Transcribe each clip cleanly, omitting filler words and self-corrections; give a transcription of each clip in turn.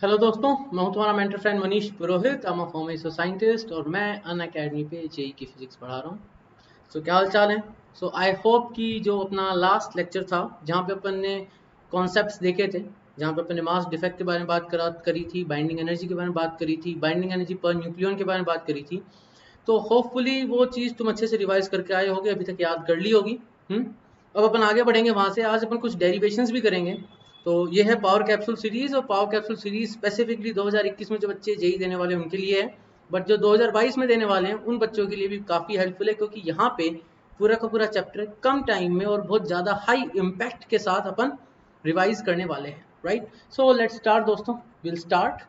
Hello दोस्तों, मैं हूं तुम्हारा mentor friend Manish Purohit. I'm a former scientist और मैं अन अकेडमी पे जेई की फिजिक्स पढ़ा रहा हूं। क्या हाल चाल है? आई होप कि जो अपना लास्ट लेक्चर था जहां पे अपन ने कॉन्सेप्ट्स देखे थे, जहां पे अपन ने मास डिफेक्ट के बारे में बात करी थी, बाइंडिंग एनर्जी के बारे में बात करी थी, बाइंडिंग एनर्जी पर न्यूक्लियन के बारे में बात करी थी। तो होपफुली वो चीज़ तुम अच्छे से रिवाइज करके आए होगे, अभी तक याद कर ली होगी। अब अपन आगे बढ़ेंगे वहां से। आज अपन कुछ डेरिवेशंस भी करेंगे। तो ये है पावर कैप्सूल सीरीज, और पावर कैप्सूल सीरीज स्पेसिफिकली 2021 में जो बच्चे जेई देने वाले हैं उनके लिए है। बट जो 2022 में देने वाले हैं उन बच्चों के लिए भी काफ़ी हेल्पफुल है, क्योंकि यहाँ पे पूरा का पूरा चैप्टर कम टाइम में और बहुत ज़्यादा हाई इम्पैक्ट के साथ अपन रिवाइज करने वाले हैं। राइट, सो लेट्स स्टार्ट दोस्तों, विल स्टार्ट।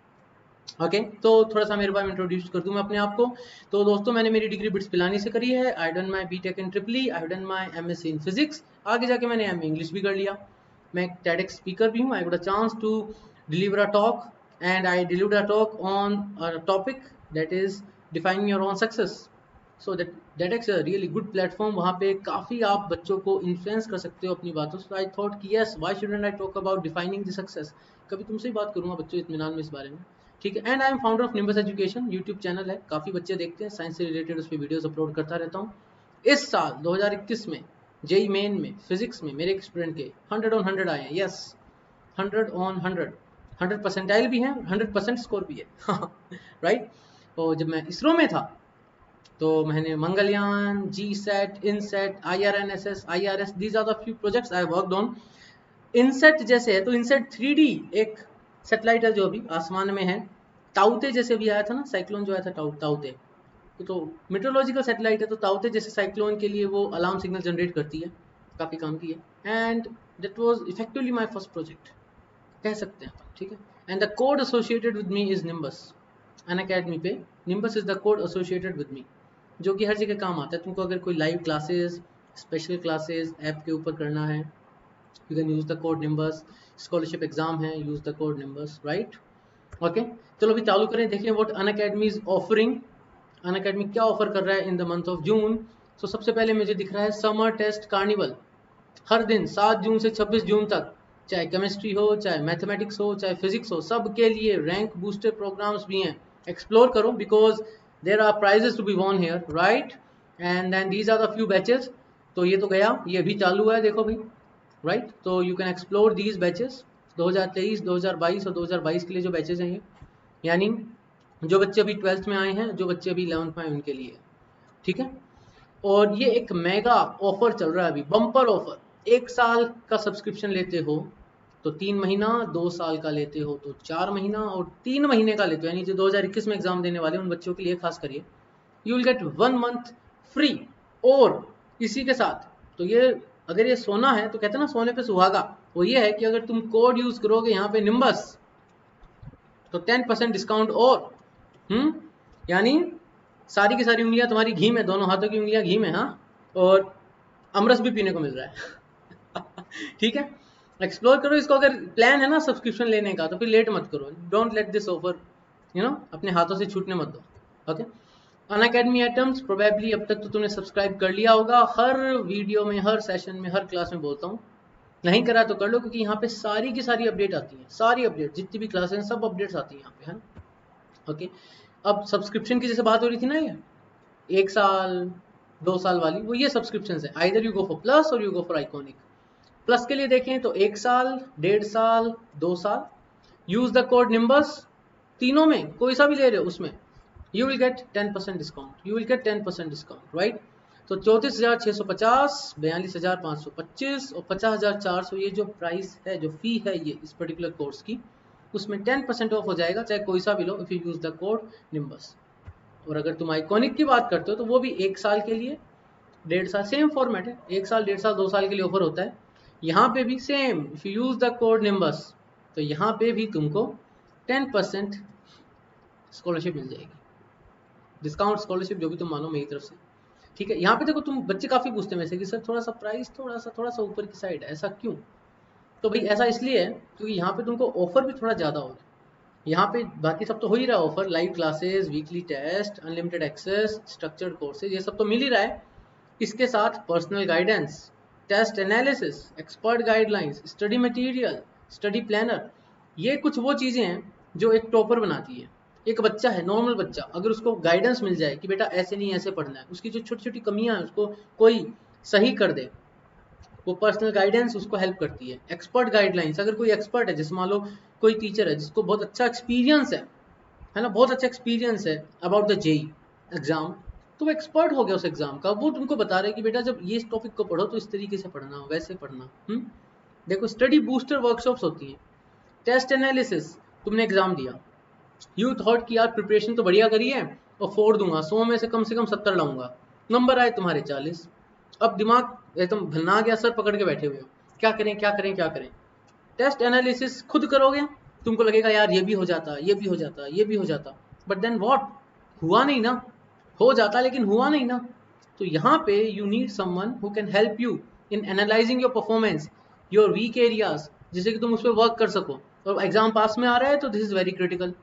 ओके, तो थोड़ा सा मेरे बारे में इंट्रोड्यूस कर दूं मैं अपने आप को। तो दोस्तों, मैंने मेरी डिग्री बिट्स पिलानी से करी है। I done my BTech in triply, I done my MSc in physics. आगे जाके मैंने एमए इंग्लिश भी कर लिया। मैं एक टेडेक्स स्पीकर भी हूँ। I got a chance to deliver a talk, and I deliver a talk on a topic that is defining your own success. So that a really good platform. वहाँ पे काफ़ी आप बच्चों को इन्फ्लुएंस कर सकते हो अपनी बातों से। आई थॉट कि yes, why shouldn't I talk about defining the success. कभी तुमसे ही बात करूंगा बच्चों इत्मीनान में इस बारे में। ठीक है। And I am founder of nimbus education, YouTube channel है, काफ़ी बच्चे देखते हैं, साइंस से रिलेटेड उस पर वीडियोस अपलोड करता रहता हूँ। इस साल 2021 में जेई मेन में फिजिक्स में मेरे एक स्टूडेंट के 100 ऑन 100 आए हैं। यस, 100 ऑन 100, 100% भी है, 100% स्कोर भी है। राइट। तो जब मैं इसरो में था तो मैंने Mangalyaan, GSAT, INSAT, IRNSS, IRS, these are the few projects I worked on. INSAT जैसे है तो इनसेट 3D एक सैटेलाइट है जो अभी आसमान में है। ताउते जैसे भी आया था ना, साइक्लोन जो आया था, ताउते। तो मेट्रोलॉजिकल सैटेलाइट है, तो ताउते जैसे साइक्लोन के लिए वो अलार्म सिग्नल जनरेट करती है, काफ़ी काम की है। And that was effectively my first project, कह सकते हैं अपन। ठीक है। And the code associated with me is nimbus. Unacademy पे nimbus is the code associated with me, जो कि हर जगह काम आता है। तुमको अगर कोई live classes, special classes app के ऊपर करना है, you can use the code nimbus। Scholarship exam है, use the code nimbus. Right, okay. चलो अभी चालू करें, देखें what Unacademy is offering. Unacademy क्या ऑफर कर रहा है in the month of June. तो सबसे पहले मुझे दिख रहा है समर टेस्ट कार्निवल। हर दिन 7 जून से 26 जून तक, चाहे केमिस्ट्री हो, चाहे मैथमेटिक्स हो, चाहे फिजिक्स हो, सबके लिए रैंक बूस्टर प्रोग्राम्स भी हैं। एक्सप्लोर करो, because there are prizes to be won here. Right, and then these are the few batches. तो ये तो गया, ये भी चालू है, देखो भाई। राइट, तो you can explore these batches. 2023, 2022 और 2022 के लिए जो बैचेस हैं ये, यानी जो बच्चे अभी 12th में आए हैं, जो बच्चे अभी 11th में आए उनके लिए। ठीक है। और ये एक मेगा ऑफर चल रहा है अभी, बम्पर ऑफर। 1 साल का सब्सक्रिप्शन लेते हो तो 3 महीना, 2 साल का लेते हो तो 4 महीना, और 3 महीने का लेते हो, यानी जो 2021 में एग्जाम देने वाले उन बच्चों के लिए खास करिए, you will gate 1 month free. और इसी के साथ, तो ये अगर ये सोना है तो कहते हैं ना सोने पे सुहागा, वो ये है कि अगर तुम कोड यूज करोगे यहाँ पे निम्बस, तो 10% डिस्काउंट। और यानी सारी की सारी उंगलियां तुम्हारी घी में, दोनों हाथों की उंगलियां घी में। हाँ, और अमरस भी पीने को मिल रहा है। ठीक है। एक्सप्लोर करो इसको। अगर प्लान है ना सब्सक्रिप्शन लेने का तो फिर लेट मत करो। डोंट लेट दिस ऑफर अपने हाथों से छूटने मत दो। ओके। अन अकेडमी आइटम्स प्रोबेबली अब तक तो तुमने सब्सक्राइब कर लिया होगा। हर वीडियो में, हर सेशन में, हर क्लास में बोलता हूँ, नहीं करा तो कर लो, क्योंकि यहाँ पे सारी की सारी अपडेट आती है। सारी अपडेट, जितनी भी क्लासेस हैं, सब अपडेट्स आती है यहाँ पे, है ना। ओके। अब सब्सक्रिप्शन की जैसे बात हो रही थी ना, ये 1 साल, 2 साल वाली, वो ये सब्सक्रिप्शन है। Either you go for plus और you go for iconic. Plus के लिए देखें तो 1 साल, 1.5 साल, 2 साल, यूज द कोड निम्बस। तीनों में कोई सा भी ले रहे हो उसमें you will gate 10% discount. You will gate 10% discount. Right. तो 34,650, 42,525 और 50,400, ये जो प्राइस है, जो फी है ये इस पर्टिकुलर कोर्स की, उसमें 10% ऑफ हो जाएगा, चाहे कोई सा भी लो, if you use the code nimbus. और अगर तुम आइकॉनिक की बात करते हो तो वो भी 1 साल के लिए, 1.5 साल, सेम फॉर्मेट है। 1 साल, 1.5 साल, 2 साल के लिए ऑफर होता है। यहाँ पे भी same, if you use the code nimbus तो यहाँ पे भी तुमको 10% स्कॉलरशिप मिल जाएगी। डिस्काउंट, स्कॉलरशिप, जो भी तुम मानो मेरी तरफ से। ठीक है। यहाँ पे देखो, तुम बच्चे काफी पूछते हैं वैसे कि सर थोड़ा सा प्राइस थोड़ा सा ऊपर की साइड है, ऐसा क्यों? तो भाई ऐसा इसलिए है क्योंकि यहाँ पे तुमको ऑफर भी थोड़ा ज्यादा होगा। यहाँ पे बाकी सब तो हो ही रहा है offer, live classes, weekly test, unlimited access, structured courses, ये सब तो मिल ही रहा है। इसके साथ personal guidance, test analysis, expert guidelines, study material, study planner, ये कुछ वो चीज़ें हैं जो एक टॉपर बनाती है। एक बच्चा है, नॉर्मल बच्चा, अगर उसको गाइडेंस मिल जाए कि बेटा ऐसे नहीं ऐसे पढ़ना है, उसकी जो छोटी छोटी कमियां हैं उसको कोई सही कर दे, वो पर्सनल गाइडेंस उसको हेल्प करती है। एक्सपर्ट गाइडलाइंस, अगर कोई एक्सपर्ट है, जैसे मान लो कोई टीचर है जिसको बहुत अच्छा एक्सपीरियंस है ना, बहुत अच्छा एक्सपीरियंस है अबाउट द जेई एग्जाम, तो वो एक्सपर्ट हो गया उस एग्जाम का, वो तुमको बता रहे हैं कि बेटा जब ये टॉपिक को पढ़ो तो इस तरीके से पढ़ना, वैसे पढ़ना। देखो स्टडी बूस्टर वर्कशॉप्स होती हैं। टेस्ट एनालिसिस, तुमने एग्जाम दिया, यू थॉट कि यार प्रिपरेशन तो बढ़िया करी है और 4 दूंगा, 100 में से कम 70 लाऊंगा, नंबर आए तुम्हारे 40, अब दिमाग एकदम भन्ना गया, सर पकड़ के बैठे हुए हो, क्या करें क्या करें क्या करें। टेस्ट एनालिसिस खुद करोगे, तुमको लगेगा यार ये भी हो जाता, ये भी हो जाता, ये भी हो जाता, बट देन व्हाट, हुआ नहीं ना, हो जाता लेकिन हुआ नहीं ना। तो यहाँ पे you need someone who can help you in analysing your performance, your weak areas, जिससे कि तुम उस पर वर्क कर सको, और एग्जाम पास में आ रहा है तो this is very critical.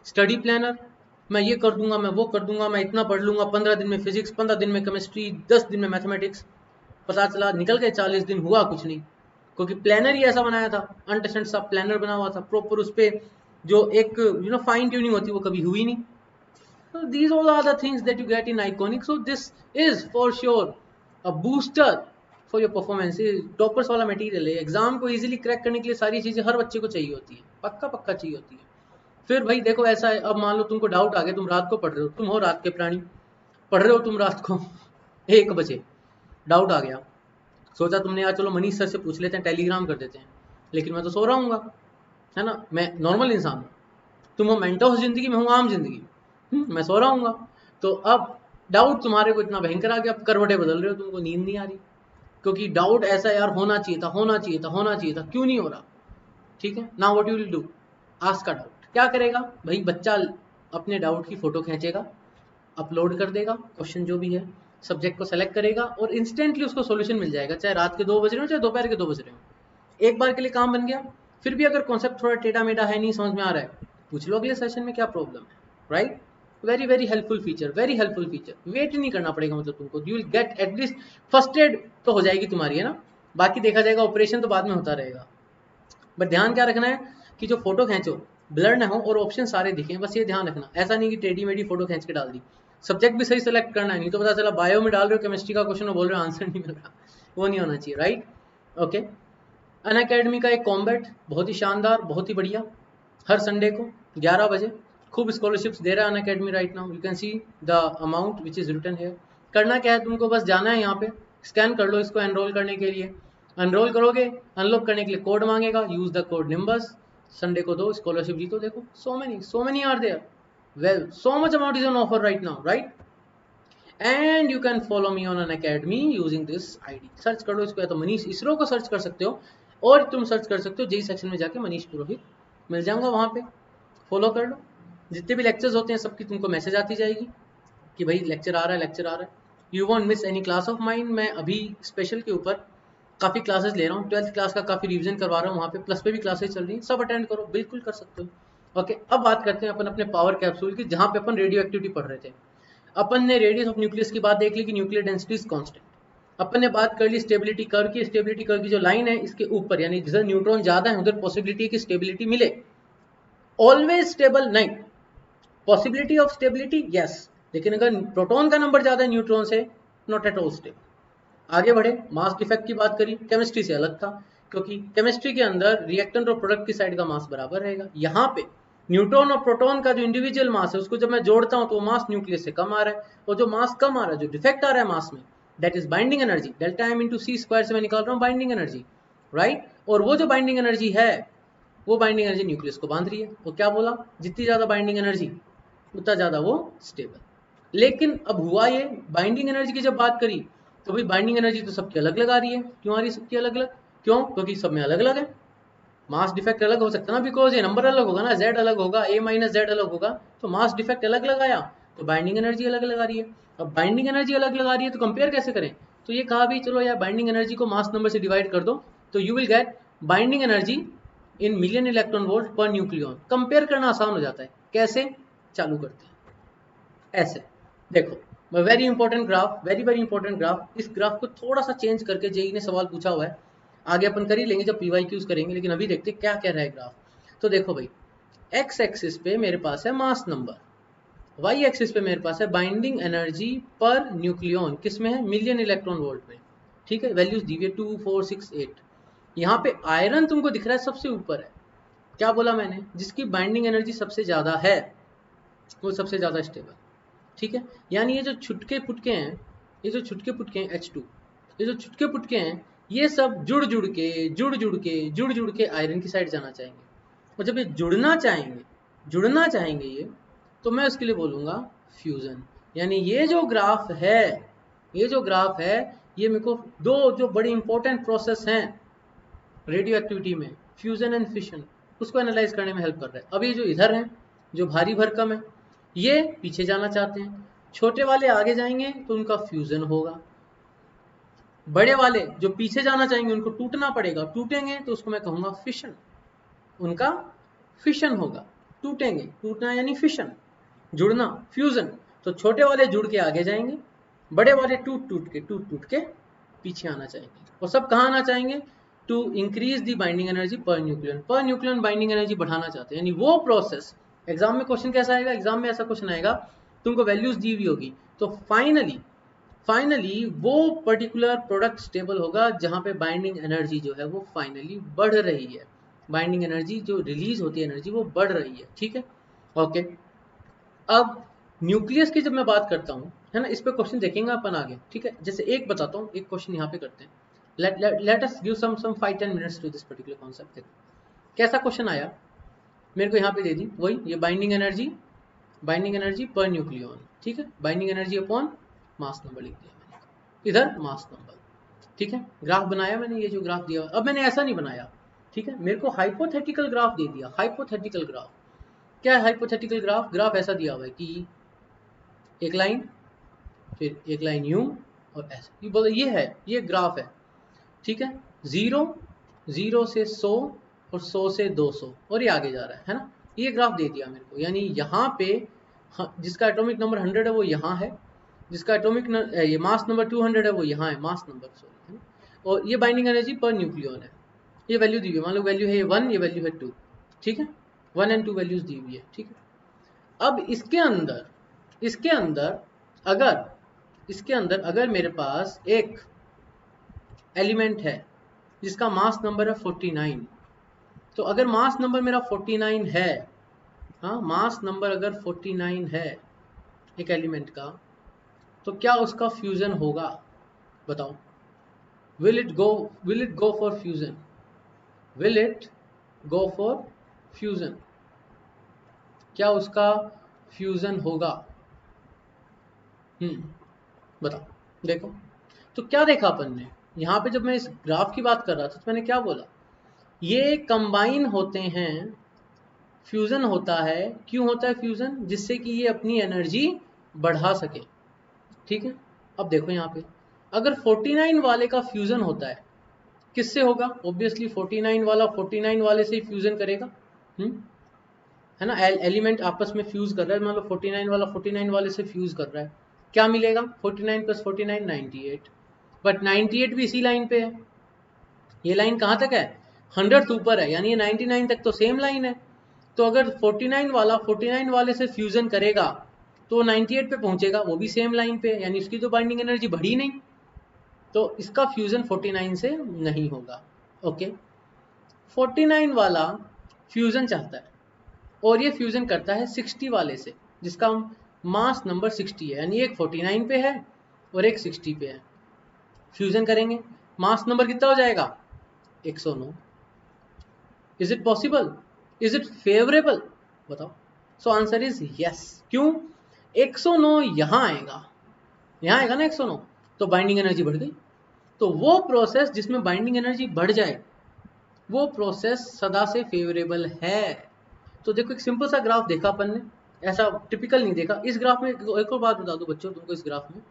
Study planner, मैं ये कर दूंगा, मैं वो कर दूंगा, मैं इतना पढ़ लूंगा, 15 दिन में फिजिक्स, 15 दिन में केमिस्ट्री, 10 दिन में मैथमेटिक्स, पता चला निकल गए 40 दिन, हुआ कुछ नहीं, क्योंकि प्लानर ही ऐसा बनाया था, अनटेस्टेड सा प्लानर बना हुआ था प्रॉपर, उस पर जो एक फाइन ट्यूनिंग होती है वो कभी हुई नहीं। So these all are the things that you get in Iconic. So this is for sure a booster for your performance. Toppers वाला मटेरियल है, एग्जाम को इजीली क्रैक करने के लिए सारी चीजें हर बच्चे को चाहिए होती है, पक्का पक्का चाहिए होती है। फिर भाई देखो ऐसा है, अब मान लो तुमको डाउट आ गया, तुम रात को पढ़ रहे हो, तुम हो रात के प्राणी, पढ़ रहे हो तुम रात को 1 बजे, डाउट आ गया, सोचा तुमने यार चलो मनीष सर से पूछ लेते हैं, टेलीग्राम कर देते हैं, लेकिन मैं तो सो रहा हूँ, है ना, मैं नॉर्मल इंसान हूँ, तुम हो मेंटोस जिंदगी, मैं हूँ आम जिंदगी, मैं सो रहा हूँ। तो अब डाउट तुम्हारे को इतना भयंकर आ गया, अब करवटें बदल रहे हो, तुमको नींद नहीं आ रही, क्योंकि डाउट ऐसा यार होना चाहिए था, होना चाहिए था, होना चाहिए था, क्यों नहीं हो रहा। ठीक है, now what you will do, ask का डाउट। क्या करेगा भाई, बच्चा अपने डाउट की फोटो खींचेगा, अपलोड कर देगा, क्वेश्चन जो भी है, सब्जेक्ट को सेलेक्ट करेगा और इंस्टेंटली उसको सॉल्यूशन मिल जाएगा, चाहे रात के 2 बज रहे हो चाहे दोपहर के 2 बज रहे हो, एक बार के लिए काम बन गया। फिर भी अगर कॉन्सेप्ट थोड़ा टेढ़ा मेढ़ा है, नहीं समझ में आ रहा है, पूछ लो अगले सेशन में क्या प्रॉब्लम है, right. Very very helpful feature, very helpful feature, wait नहीं करना पड़ेगा, मतलब तुमको you will get at least first aid तो हो जाएगी तुम्हारी, है ना, बाकी देखा जाएगा, ऑपरेशन तो बाद में होता रहेगा। बट ध्यान क्या रखना है कि जो फोटो खींचो ब्लर ना हो और ऑप्शन सारे दिखें, बस ये ध्यान रखना, ऐसा नहीं कि टेढ़ी मेढ़ी फोटो खींच के डाल दी। सब्जेक्ट भी सही सेलेक्ट करना है, नहीं तो पता चला बायो में डाल रहे हो केमिस्ट्री का क्वेश्चन और बोल रहे हो आंसर नहीं मिल रहा, वो नहीं होना चाहिए, राइट। ओके, अनअकैडमी का एक कॉम्बैट बहुत ही शानदार, बहुत ही बढ़िया, हर संडे को 11 बजे खूब स्कॉलरशिप्स दे रहा है Unacademy right now, you can see the amount which is written here. करना क्या है, तुमको बस जाना है यहाँ पे, स्कैन कर लो इसको एनरोल करने के लिए, एनरोल करोगे, अनलॉक करने के लिए कोड मांगेगा, use the code Nimbus, Sunday को दो, स्कॉलरशिप जीतो। देखो so many are there, well so much amount is on offer right now, right, and you can follow me on an academy using this id, search कर लो इसको, या तो मनीष इसरो को search कर सकते हो, और तुम सर्च कर सकते हो जेई सेक्शन में जाके मनीष पुरोहित, मिल जाऊंगा वहां पे, फॉलो कर लो, जितने भी लेक्चर्स होते हैं सबकी तुमको मैसेज आती जाएगी कि भाई लेक्चर आ रहा है, लेक्चर आ रहा है, you want miss any class of mind. मैं अभी स्पेशल के ऊपर काफ़ी क्लासेस ले रहा हूँ, 12th क्लास का काफ़ी रिवीजन करवा रहा हूँ, वहाँ पे प्लस पे भी क्लासेस चल रही हैं, सब अटेंड करो, बिल्कुल कर सकते हो। ओके, अब बात करते हैं अपन अपने पावर कैप्सूल की, जहाँ पे अपन रेडियो एक्टिविटी पढ़ रहे थे। अपन ने रेडियस ऑफ न्यूक्लियस की बात देख ली कि न्यूक्लियर डेंसिटी इज कांस्टेंट, अपन ने बात कर ली स्टेबिलिटी कर्व की, स्टेबिलिटी कर्व की जो लाइन है इसके ऊपर, यानी जिधर न्यूट्रॉन ज्यादा है उधर पॉसिबिलिटी है कि स्टेबिलिटी मिले, ऑलवेज स्टेबल नहीं, पॉसिबिलिटी ऑफ स्टेबिलिटी यस, लेकिन अगर प्रोटॉन का नंबर ज्यादा है न्यूट्रॉन से, नॉट एट ऑल स्टेबल। आगे बढ़े, मास डिफेक्ट की बात करी, केमिस्ट्री से अलग था, क्योंकि केमिस्ट्री के अंदर रिएक्टेंट और प्रोडक्ट की साइड का मास बराबर रहेगा, यहाँ पे न्यूट्रॉन और प्रोटॉन का जो इंडिविजुअल मास है उसको जब मैं जोड़ता हूं तो मास न्यूक्लियस से कम आ रहा है, और जो मास कम आ रहा है, जो डिफेक्ट आ रहा है मास में, that is binding energy, delta M into C square से मैं निकाल रहा हूँ बाइंडिंग एनर्जी, राइट। और वो जो बाइंडिंग एनर्जी है, वो बाइंडिंग एनर्जी न्यूक्लियस को बांध रही है, तो क्या बोला, जितनी ज्यादा बाइंडिंग एनर्जी उतना ज्यादा वो स्टेबल। लेकिन अब हुआ ये, बाइंडिंग एनर्जी की जब बात करी तो भाई बाइंडिंग एनर्जी तो सबकी अलग अलग आ रही है, क्यों आ रही है सबकी अलग अलग, क्यों, क्योंकि सब में अलग अलग है, मास डिफेक्ट अलग हो सकता है ना, बिकॉज ये नंबर अलग होगा ना, z अलग होगा, a माइनस जेड अलग होगा, तो मास डिफेक्ट अलग अलग आया, तो बाइंडिंग एनर्जी अलग अलग आ रही है। अब बाइंडिंग एनर्जी अलग अलग आ रही है तो कंपेयर कैसे करें, तो ये कहा भी चलो यार बाइंडिंग एनर्जी को मास नंबर से डिवाइड कर दो, तो you will gate binding energy in million electron volt per nucleon. Compare करना आसान हो जाता है, कैसे, चालू करते हैं, ऐसे देखो, very important graph, very very important graph, इस ग्राफ को थोड़ा सा चेंज करके जेई ने सवाल पूछा हुआ है, आगे अपन कर ही लेंगे जब पीवाईक्यूज करेंगे, लेकिन अभी देखते क्या कह रहा है ग्राफ। तो देखो भाई, एक्स एक्सिस पे मेरे पास है मास नंबर, वाई एक्सिस पे मेरे पास है बाइंडिंग एनर्जी पर न्यूक्लियन, किस में है, मिलियन इलेक्ट्रॉन वोल्ट में, ठीक है। वैल्यूज दी हुई है 2, 4, 6, 8। यहाँ पे आयरन तुमको दिख रहा है सबसे ऊपर है, क्या बोला मैंने, जिसकी बाइंडिंग एनर्जी सबसे ज्यादा है वो सबसे ज्यादा स्टेबल, ठीक है। यानी ये जो छुटके पुटके हैं, ये जो छुटके पुटके हैं H2, ये जो छुटके पुटके हैं, ये सब जुड़ जुड़ के आयरन की साइड जाना चाहेंगे। और जब ये जुड़ना चाहेंगे ये, तो मैं उसके लिए बोलूँगा फ्यूज़न। यानी ये जो ग्राफ है, ये मेरे को दो जो बड़ी इंपॉर्टेंट प्रोसेस हैं रेडियो एक्टिविटी में, फ्यूज़न एंड फिशन, उसको एनालाइज करने में हेल्प कर रहा है। अब ये जो इधर हैं, जो भारी भरकम है, ये पीछे जाना चाहते हैं, छोटे वाले आगे जाएंगे तो उनका फ्यूज़न होगा, बड़े वाले जो पीछे जाना चाहेंगे उनको टूटना पड़ेगा, टूटेंगे तो उसको मैं कहूँगा फिशन, उनका फिशन होगा। टूटेंगे, टूटना यानी फिशन, जुड़ना फ्यूजन। तो छोटे वाले जुड़ के आगे जाएंगे, बड़े वाले टूट के पीछे आना चाहेंगे। और सब कहाँ आना चाहेंगे, to increase the binding energy per nucleon binding energy बढ़ाना चाहते हैं। यानी वो प्रोसेस, एग्जाम में क्वेश्चन कैसा आएगा, एग्जाम में ऐसा क्वेश्चन आएगा, तुमको वैल्यूज दी हुई होगी, तो फाइनली वो पर्टिकुलर प्रोडक्ट स्टेबल होगा जहां पे बाइंडिंग एनर्जी जो है वो फाइनली बढ़ रही है, बाइंडिंग एनर्जी जो रिलीज होती है एनर्जी वो बढ़ रही है, ठीक है। ओके, अब न्यूक्लियस की जब मैं बात करता हूँ, है ना, इस पे क्वेश्चन देखेंगे अपन आगे, ठीक है। जैसे एक बताता हूँ, एक क्वेश्चन यहाँ पे करते हैं, let us give some 5-10 minutes to this particular concept. देखो कैसा क्वेश्चन आया, मेरे को यहाँ पे दे दी वही, ये बाइंडिंग एनर्जी पर न्यूक्लियन, ठीक है, binding energy upon mass number लिख दिया मैंने, इधर मास नंबर, ठीक है। ग्राफ बनाया मैंने, ये जो ग्राफ दिया, अब मैंने ऐसा नहीं बनाया, ठीक है, मेरे को हाइपोथेटिकल ग्राफ दे दिया। हाइपोथेटिकल ग्राफ क्या है, हाइपोथेटिकल ग्राफ ऐसा दिया हुआ है कि एक लाइन, फिर एक लाइन यूं और ऐसे, ये बोलो ये ग्राफ है, ठीक है। 0 से 100 और 100 से 200 और ये आगे जा रहा है ना, ये ग्राफ दे दिया मेरे को। यानी यहाँ पे जिसका एटॉमिक नंबर 100 है वो यहाँ है, जिसका एटॉमिक ये मास नंबर 200 है वो यहाँ है, मास नंबर सॉरी, है, और ये बाइंडिंग एनर्जी पर न्यूक्लियन है। ये वैल्यू दी हुई है, मान लो वैल्यू है 1, ये वैल्यू है 2, ठीक है, 1 और 2 वैल्यूज दी हुई है, ठीक है। अब इसके अंदर अगर मेरे पास एक एलिमेंट है जिसका मास नंबर है 49, तो अगर मास नंबर मेरा 49 है, हाँ, मास नंबर अगर 49 है एक एलिमेंट का, तो क्या उसका फ्यूजन होगा, बताओ। Will it go for fusion, क्या उसका फ्यूजन होगा, बताओ। देखो तो क्या देखा अपन ने यहाँ पे, जब मैं इस ग्राफ की बात कर रहा था तो मैंने क्या बोला, ये कंबाइन होते हैं, फ्यूजन होता है। क्यों होता है फ्यूजन, जिससे कि ये अपनी एनर्जी बढ़ा सके, ठीक है। अब देखो यहाँ पे अगर 49 वाले का फ्यूजन होता है, किससे होगा, ऑब्वियसली 49 वाला 49 वाले से ही फ्यूजन करेगा, है ना, एलिमेंट आपस में फ्यूज कर रहा है, मान लो 49 वाला 49 वाले से फ्यूज कर रहा है, क्या मिलेगा, 49 + 49 98, बट 98 भी इसी लाइन पे है, ये लाइन कहाँ तक है, 100 ऊपर है, यानी ये 99 तक तो सेम लाइन है। तो अगर 49 वाला 49 वाले से फ्यूजन करेगा तो 98 पे पहुंचेगा, वो भी सेम लाइन पे है, यानी इसकी तो बाइंडिंग एनर्जी बढ़ी नहीं, तो इसका फ्यूजन 49 से नहीं होगा। ओके, 49 वाला फ्यूजन चाहता है और ये फ्यूजन करता है 60 वाले से, जिसका मास नंबर 60 है, यानी एक 49 पे है और एक 60 पे है। फ्यूजन करेंगे, मास नंबर कितना हो जाएगा, 109। Is it possible, is it favourable, बताओ। So answer is yes. क्यों, 109 यहाँ आएगा ना 109, तो बाइंडिंग एनर्जी बढ़ गई। तो वो प्रोसेस जिसमें बाइंडिंग एनर्जी बढ़ जाए, वो प्रोसेस सदा से फेवरेबल है। तो देखो एक सिंपल सा ग्राफ देखा अपन ने, ऐसा टिपिकल नहीं देखा। इस ग्राफ में एक और बात बता दूं बच्चों तुमको, इस ग्राफ में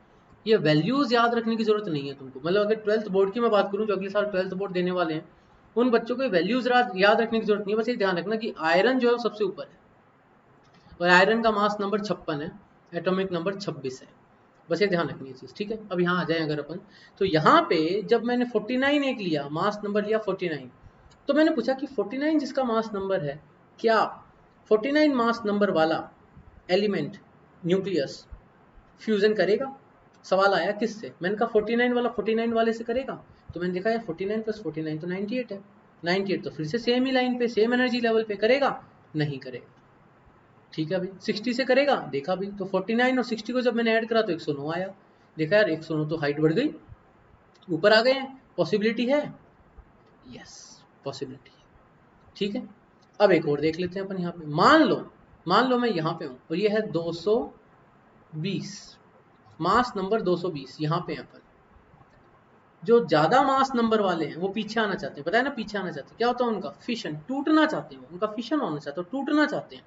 ये वैल्यूज याद रखने की जरूरत नहीं है तुमको। मतलब अगर 12th बोर्ड की मैं बात करूं, जो अगले साल 12th बोर्ड देने वाले हैं, उन बच्चों को वैल्यूज याद रखने की जरूरत नहीं है। बस ये ध्यान रखना कि आयरन जो है सबसे ऊपर है और आयरन का मास नंबर 56 है, एटॉमिक नंबर 26 है। बस ये ध्यान रखनी है चीज, ठीक है। अब यहाँ आ जाए अगर अपन, तो यहाँ पे जब मैंने 49 एक लिया, मास नंबर लिया 49, तो मैंने पूछा कि 49 जिसका मास नंबर है, क्या 49 मास नंबर वाला एलिमेंट न्यूक्लियस फ्यूजन करेगा? सवाल आया किससे? मैंने कहा 49 वाला 49 वाले से करेगा, तो मैंने देखा यार 49 + 49 तो 98 है, 98 तो फिर से सेम ही लाइन पे सेम एनर्जी लेवल पे करेगा? नहीं करेगा। ठीक है भाई, 60 से करेगा? देखा भाई, तो 49 और 60 को जब मैंने ऐड करा तो 109 आया। देखा यार 109 तो हाइट बढ़ गई, ऊपर आ गए हैं, पॉसिबिलिटी है? यस, पॉसिबिलिटी है। ठीक है, अब एक और देख लेते हैं अपन यहाँ पे। मान लो मैं यहाँ पे हूँ और ये है 220, मास नंबर 220 यहाँ पे अपन। जो ज्यादा मास नंबर वाले हैं वो पीछे आना चाहते हैं, पता है ना, पीछे आना चाहते हैं। क्या होता है उनका? फिशन, टूटना चाहते हैं, उनका फिशन होना चाहते हैं, टूटना चाहते हैं।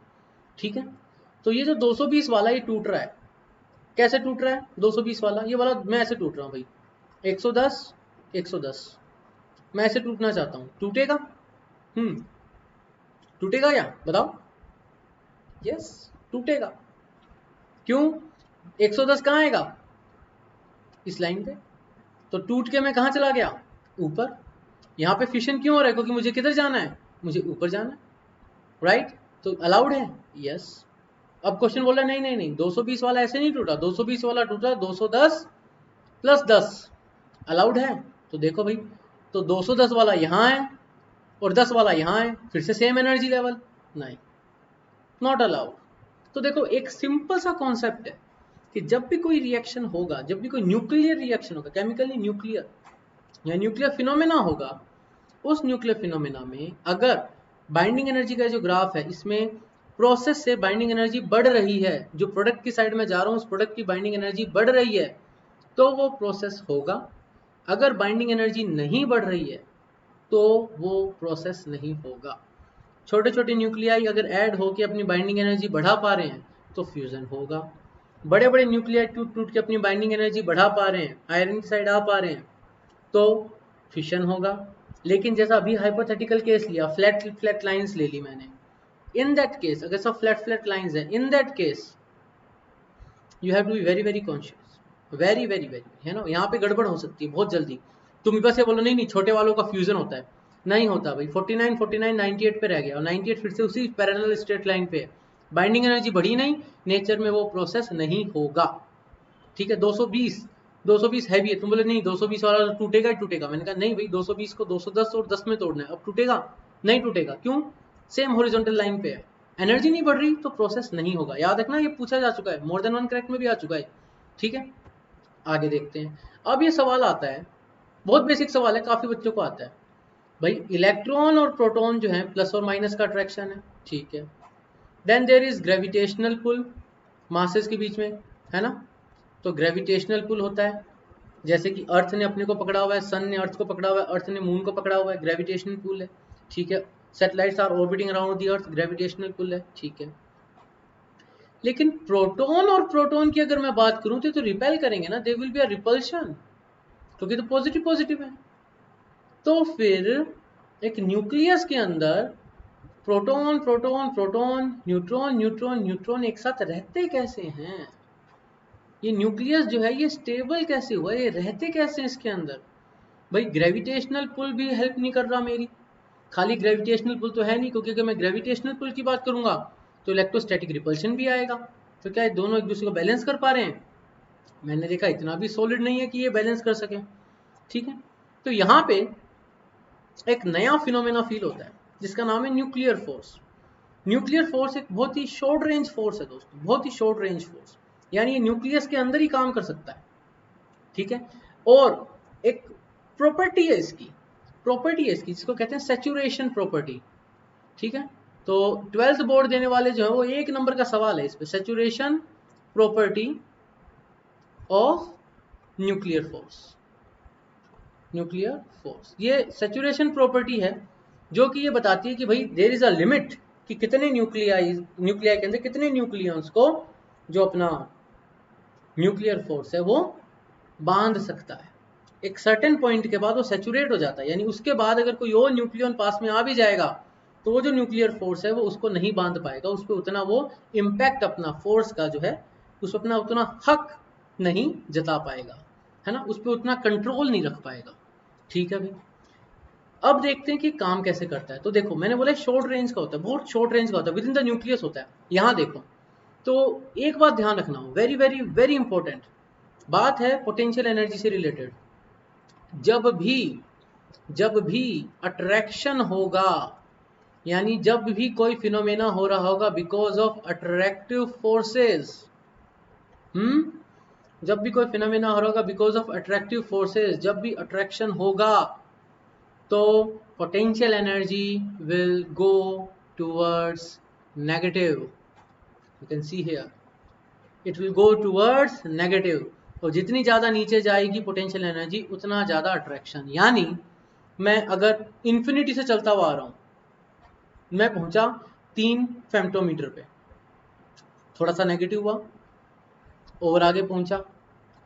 ठीक है, तो ये जो 220 वाला ये टूट रहा है, कैसे टूट रहा है 220 वाला? ये वाला मैं ऐसे टूट रहा हूँ भाई, 110 110, मैं ऐसे टूटना चाहता हूँ, टूटेगा? टूटेगा क्या बताओ? यस, टूटेगा। क्यों? 110 कहाँ आएगा? इस लाइन पे, तो टूट के मैं कहाँ चला गया? ऊपर। यहाँ पे फिशन क्यों हो रहा है? क्योंकि मुझे किधर जाना है? मुझे ऊपर जाना है, राइट? तो अलाउड है? यस। अब क्वेश्चन बोल रहा है नहीं नहीं नहीं, 220 वाला ऐसे नहीं टूटा, 220 वाला टूटा 210 + 10, अलाउड है? तो देखो भाई, तो 210 वाला यहाँ है और 10 वाला यहाँ है, फिर से सेम एनर्जी लेवल? नहीं, नॉट अलाउड। तो देखो एक सिंपल सा कॉन्सेप्ट है कि जब भी कोई रिएक्शन होगा, जब भी कोई न्यूक्लियर रिएक्शन होगा, केमिकली न्यूक्लियर या न्यूक्लियर फिनोमेना होगा, उस न्यूक्लियर फिनोमेना में अगर बाइंडिंग एनर्जी का जो ग्राफ है, इसमें प्रोसेस से बाइंडिंग एनर्जी बढ़ रही है, जो प्रोडक्ट की साइड में जा रहा हूँ उस प्रोडक्ट की बाइंडिंग एनर्जी बढ़ रही है, तो वो प्रोसेस होगा। अगर बाइंडिंग एनर्जी नहीं बढ़ रही है तो वो प्रोसेस नहीं होगा। छोटे छोटे न्यूक्लियाई अगर ऐड होकर अपनी बाइंडिंग एनर्जी बढ़ा पा रहे हैं तो फ्यूजन होगा। बड़े बड़े न्यूक्लियाई टूट टूट के अपनी बाइंडिंग एनर्जी बढ़ा पा रहे हैं, आयरन की साइड आ पा रहे हैं, तो फिशन होगा। लेकिन जैसा अभी हाइपोथेटिकल केस लिया, फ्लैट फ्लैट लाइंस ले ली मैंने, इन दैट केस अगर सब फ्लैट फ्लैट लाइंस है, in that case you have to be very very conscious, very very very, है ना। यहाँ पे गड़बड़ हो सकती है बहुत जल्दी। तुम बस ये बोलो नहीं नहीं छोटे वालों का फ्यूजन होता है, नहीं होता भाई। 49 49 98 पे रह गया और 98 फिर से उसी पैरेलल स्ट्रेट लाइन पे है, बाइंडिंग एनर्जी बढ़ी नहीं, नेचर में वो प्रोसेस नहीं होगा। ठीक है, 220 हैवी है, तुम बोले नहीं 220 वाला तो टूटेगा ही टूटेगा। मैंने कहा नहीं भाई, 220 को 210 और 10 में तोड़ना है, अब टूटेगा? नहीं टूटेगा। क्यों? सेम हॉरिजॉन्टल लाइन पे है, एनर्जी नहीं बढ़ रही तो प्रोसेस नहीं होगा। याद रखना, ये पूछा जा चुका है, मोर देन वन करेक्ट में भी आ चुका है। ठीक है, आगे देखते हैं। अब ये सवाल आता है, बहुत बेसिक सवाल है, काफी बच्चों को आता है भाई, इलेक्ट्रॉन और प्रोटॉन जो है प्लस और माइनस का अट्रैक्शन है, ठीक है। Then there is gravitational pull masses के बीच में, है ना। तो ग्रेविटेशनल पुल होता है, जैसे कि अर्थ ने अपने को पकड़ा हुआ है, सन ने अर्थ को पकड़ा हुआ है, अर्थ ने मून को पकड़ा हुआ है, ग्रेविटेशनल पुल है, ठीक है। Satellites are orbiting around the earth, gravitational pull है, ठीक है। लेकिन प्रोटॉन और प्रोटॉन की अगर मैं बात करूं तो रिपेल करेंगे ना, they will be a repulsion, क्योंकि तो पॉजिटिव पॉजिटिव है। तो फिर एक न्यूक्लियस के अंदर proton proton proton, neutron neutron neutron एक साथ रहते कैसे हैं? ये न्यूक्लियस जो है ये स्टेबल कैसे हुआ, ये रहते कैसे इसके अंदर? भाई ग्रेविटेशनल पुल भी हेल्प नहीं कर रहा मेरी, खाली ग्रेविटेशनल पुल तो है नहीं, क्योंकि अगर मैं ग्रेविटेशनल पुल की बात करूंगा तो इलेक्ट्रोस्टैटिक रिपल्शन भी आएगा। तो क्या ये दोनों एक दूसरे को बैलेंस कर पा रहे हैं? मैंने देखा इतना भी सॉलिड नहीं है कि ये बैलेंस कर सके। ठीक है, तो यहाँ पे एक नया फिनोमेना फील होता है जिसका नाम है न्यूक्लियर फोर्स। न्यूक्लियर फोर्स एक बहुत ही शॉर्ट रेंज फोर्स है दोस्तों, बहुत ही शॉर्ट रेंज फोर्स, यानी ये न्यूक्लियस के अंदर ही काम कर सकता है। ठीक है, और एक प्रॉपर्टी है इसकी, जिसको कहते हैं सैचुरेशन प्रॉपर्टी। ठीक है, तो 12th बोर्ड देने वाले जो है वो 1 नंबर का सवाल है इस पे, saturation property of nuclear force. Nuclear force ये सैचुरेशन प्रॉपर्टी है जो कि ये बताती है कि भाई देयर इज अ लिमिट कि कितने न्यूक्लियाई के अंदर कितने न्यूक्लियंस को जो अपना न्यूक्लियर फोर्स है वो बांध सकता है। एक सर्टेन पॉइंट के बाद वो सैचुरेट हो जाता है, यानी उसके बाद अगर कोई और न्यूक्लियन पास में आ भी जाएगा तो वो जो न्यूक्लियर फोर्स है वो उसको नहीं बांध पाएगा, उस पर उतना वो इम्पैक्ट अपना फोर्स का जो है उस पर अपना उतना हक नहीं जता पाएगा, है ना, उस पर उतना कंट्रोल नहीं रख पाएगा। ठीक है भाई, अब देखते हैं कि काम कैसे करता है। तो देखो मैंने बोला शॉर्ट रेंज का होता है, बहुत शॉर्ट रेंज का होता है, विद इन द न्यूक्लियस होता है। यहाँ देखो तो एक बात ध्यान रखना, वेरी वेरी वेरी इंपॉर्टेंट बात है पोटेंशियल एनर्जी से रिलेटेड। जब भी अट्रैक्शन होगा, यानी जब भी कोई फिनोमेना हो रहा होगा बिकॉज ऑफ अट्रैक्टिव फोर्सेस, जब भी कोई फिनोमेना हो रहा होगा बिकॉज ऑफ अट्रैक्टिव फोर्सेस, जब भी अट्रैक्शन होगा तो potential energy will go towards negative. You can see here it will go towards negative. और जितनी ज़्यादा नीचे जाएगी पोटेंशियल एनर्जी उतना ज़्यादा अट्रैक्शन। यानी मैं अगर इन्फिनिटी से चलता हुआ आ रहा हूँ, मैं पहुंचा 3 फेम्टोमीटर पे, थोड़ा सा नेगेटिव हुआ, और आगे पहुंचा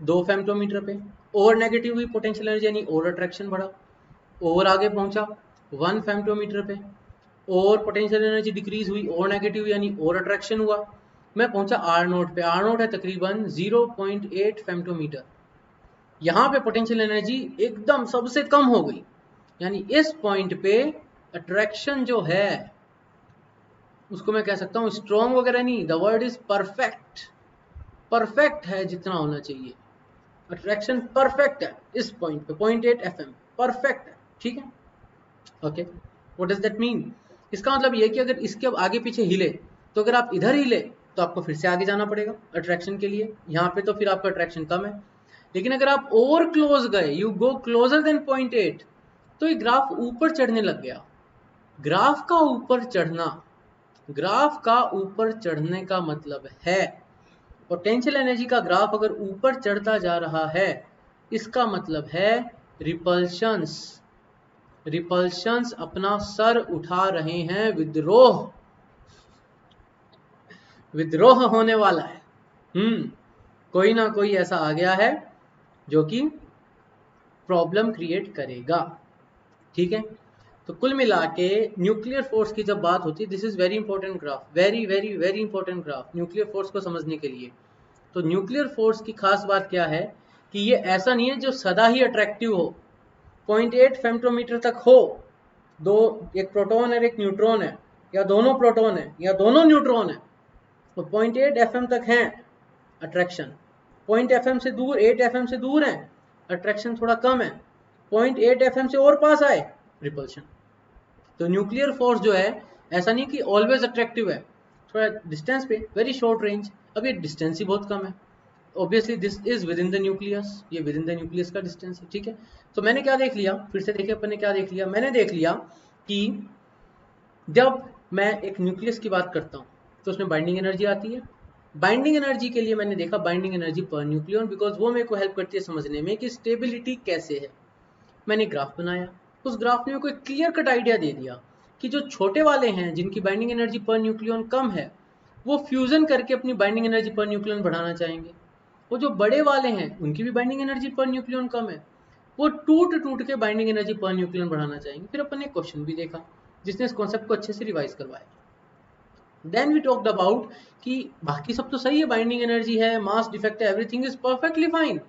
2 फेम्टोमीटर पे, और नेगेटिव हुई पोटेंशियल एनर्जी यानी और अट्रैक्शन बढ़ा, और आगे पहुंचा 1 फेम्टोमीटर पे, और पोटेंशियल एनर्जी डिक्रीज हुई और नेगेटिव यानी और अट्रैक्शन हुआ। मैं पहुंचा आर नोट पे, आर नोट है तकरीबन 0.8 फेम्टोमीटर। यहाँ पे पोटेंशियल एनर्जी एकदम सबसे कम हो गई, यानी इस पॉइंट पे अट्रैक्शन जो है उसको मैं कह सकता हूँ स्ट्रॉन्ग वगैरह नहीं, the word is perfect. Perfect है जितना होना चाहिए, अट्रैक्शन परफेक्ट है इस पॉइंट पे, 0.8 FM परफेक्ट है, ठीक है। Okay, what does that mean? इसका मतलब ये कि अगर इसके अब आगे पीछे हिले तो अगर आप इधर हिले तो आपको फिर से आगे जाना पड़ेगा अट्रैक्शन के लिए, यहाँ पे तो फिर आपका अट्रैक्शन कम है। लेकिन अगर आप और क्लोज गए, यू गो क्लोजर देन 0.8, तो ये ग्राफ ऊपर चढ़ने लग गया। ग्राफ का ऊपर चढ़ना, ग्राफ का ऊपर चढ़ने का मतलब है पोटेंशियल एनर्जी का ग्राफ अगर ऊपर चढ़ता जा रहा है, इसका मतलब है रिपल्शंस, रिपल्शंस अपना सर उठा रहे हैं, विद्रोह, विद्रोह होने वाला है। कोई ना कोई ऐसा आ गया है जो कि प्रॉब्लम क्रिएट करेगा, ठीक है। तो कुल मिला के न्यूक्लियर फोर्स की जब बात होती है, this is very important graph, very very very important graph nuclear force को समझने के लिए। तो न्यूक्लियर फोर्स की खास बात क्या है कि ये ऐसा नहीं है जो सदा ही अट्रैक्टिव हो, 0.8 फेम्टोमीटर तक हो, दो, एक प्रोटॉन और एक न्यूट्रॉन है, या दोनों प्रोटॉन है या दोनों न्यूट्रॉन है, तो 0.8 FM तक है अट्रैक्शन, 0.8 FM से दूर, 8 FM से दूर है अट्रैक्शन थोड़ा कम है, 0.8 FM से और पास आए रिपल्शन। तो न्यूक्लियर फोर्स जो है ऐसा नहीं कि ऑलवेज अट्रैक्टिव है, थोड़ा डिस्टेंस पे, वेरी शॉर्ट रेंज। अब ये डिस्टेंस ही बहुत कम है, obviously this is with in the nucleus, ये विद इन द न्यूक्लियस का डिस्टेंस है, ठीक है। तो मैंने क्या देख लिया, फिर से देखिए अपन ने क्या देख लिया, मैंने देख लिया कि जब मैं एक न्यूक्लियस की बात करता हूँ तो उसमें बाइंडिंग एनर्जी आती है। बाइंडिंग एनर्जी के लिए मैंने देखा binding energy per nucleon, because वो मेरे को हेल्प करती है समझने में कि स्टेबिलिटी कैसे है। मैंने ग्राफ बनाया, उस ग्राफ ने मेरे को एक क्लियर कट आइडिया दे दिया कि जो छोटे वाले हैं जिनकी बाइंडिंग एनर्जी पर न्यूक्लियन कम है, वो फ्यूजन करके अपनी बाइंडिंग एनर्जी पर न्यूक्लियन बढ़ाना चाहेंगे। वो जो बड़े वाले हैं उनकी भी बाइंडिंग एनर्जी पर न्यूक्लियन कम है, वो टूट टूट के बाइंडिंग एनर्जी पर न्यूक्लियन बढ़ाना चाहेंगे। फिर अपन ने क्वेश्चन भी देखा जिसने इस कॉन्सेप्ट को अच्छे से रिवाइज करवाया। देन वी टॉक्ड अबाउट कि बाकी सब तो सही है, बाइंडिंग एनर्जी है, मास डिफेक्ट है, एवरीथिंग इज परफेक्टली फाइन,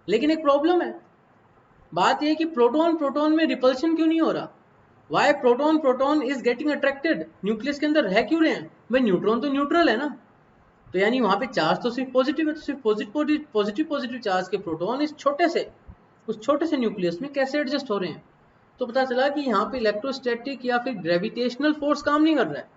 लेकिन एक प्रॉब्लम है। बात यह है कि प्रोटॉन प्रोटॉन में रिपल्शन क्यों नहीं हो रहा, why proton proton is getting attracted, nucleus के अंदर रह क्यों रहे हैं भाई, न्यूट्रॉन तो न्यूट्रल है ना, तो यानी वहां पे चार्ज तो सिर्फ पॉजिटिव है, तो सिर्फ पॉजिटिव पॉजिटिव चार्ज के प्रोटॉन इस छोटे से, उस छोटे से न्यूक्लियस में कैसे एडजस्ट हो रहे हैं। तो पता चला कि यहाँ पे इलेक्ट्रोस्टैटिक या फिर ग्रेविटेशनल फोर्स काम नहीं कर रहा है,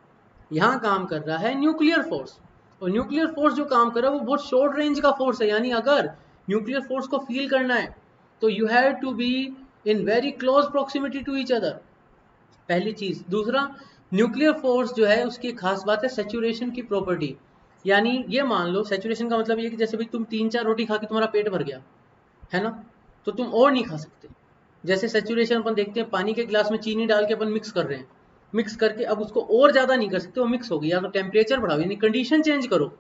यहाँ काम कर रहा है न्यूक्लियर फोर्स। और न्यूक्लियर फोर्स जो काम कर रहा है वो बहुत शॉर्ट रेंज का फोर्स है, यानी अगर न्यूक्लियर फोर्स को फील करना है तो you have to be in very close proximity to each other, पहली चीज। दूसरा, न्यूक्लियर फोर्स जो है उसकी खास बात है सैचुरेशन की प्रॉपर्टी, यानी ये मान लो सैचुरेशन का मतलब ये कि जैसे भाई तुम 3-4 रोटी खा के तुम्हारा पेट भर गया है ना, तो तुम और नहीं खा सकते। जैसे सैचुरेशन अपन देखते हैं, पानी के गिलास में चीनी डाल के अपन मिक्स कर रहे हैं, मिक्स करके अब उसको और ज्यादा नहीं कर सकते, वो मिक्स हो गई, या तो टेम्परेचर बढ़ाओ यानी कंडीशन चेंज करो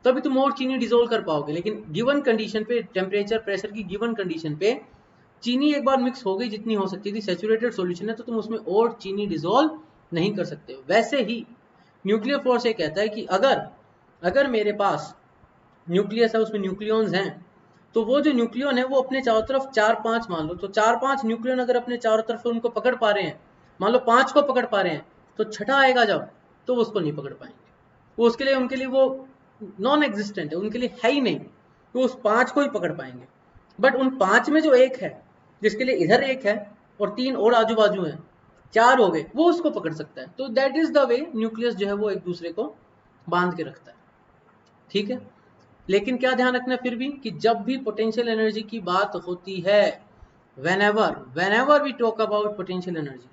तभी तुम और चीनी डिजोल्व कर पाओगे। लेकिन गिवन कंडीशन पे, टेम्परेचर प्रेशर की गिवन कंडीशन पे चीनी एक बार मिक्स हो गई जितनी हो सकती थी, सैचुरेटेड सॉल्यूशन है, तो तुम उसमें और चीनी डिजोल्व नहीं कर सकते हो। वैसे ही न्यूक्लियर फोर्स ये कहता है कि अगर मेरे पास न्यूक्लियस है, उसमें न्यूक्लियॉन्स हैं, तो वो जो न्यूक्लियन है वो अपने चारों तरफ 4-5 मान लो, तो 4-5 न्यूक्लियन अगर अपने चारों तरफ उनको पकड़ पा रहे हैं, मान लो 5 को पकड़ पा रहे हैं, तो छठा आएगा जब, तो वो उसको नहीं पकड़ पाएंगे, वो उसके लिए, उनके लिए वो नॉन एग्जिस्टेंट है, उनके लिए है ही नहीं, तो उस 5 को ही पकड़ पाएंगे। बट उन 5 में जो एक है, जिसके लिए इधर एक है और 3 और आजू बाजू है, 4 हो गए, वो उसको पकड़ सकता है। तो that is the way nucleus जो है वो एक दूसरे को बांध के रखता है, ठीक है। लेकिन क्या ध्यान रखना फिर भी कि जब भी पोटेंशियल एनर्जी की बात होती है, whenever we talk about potential energy,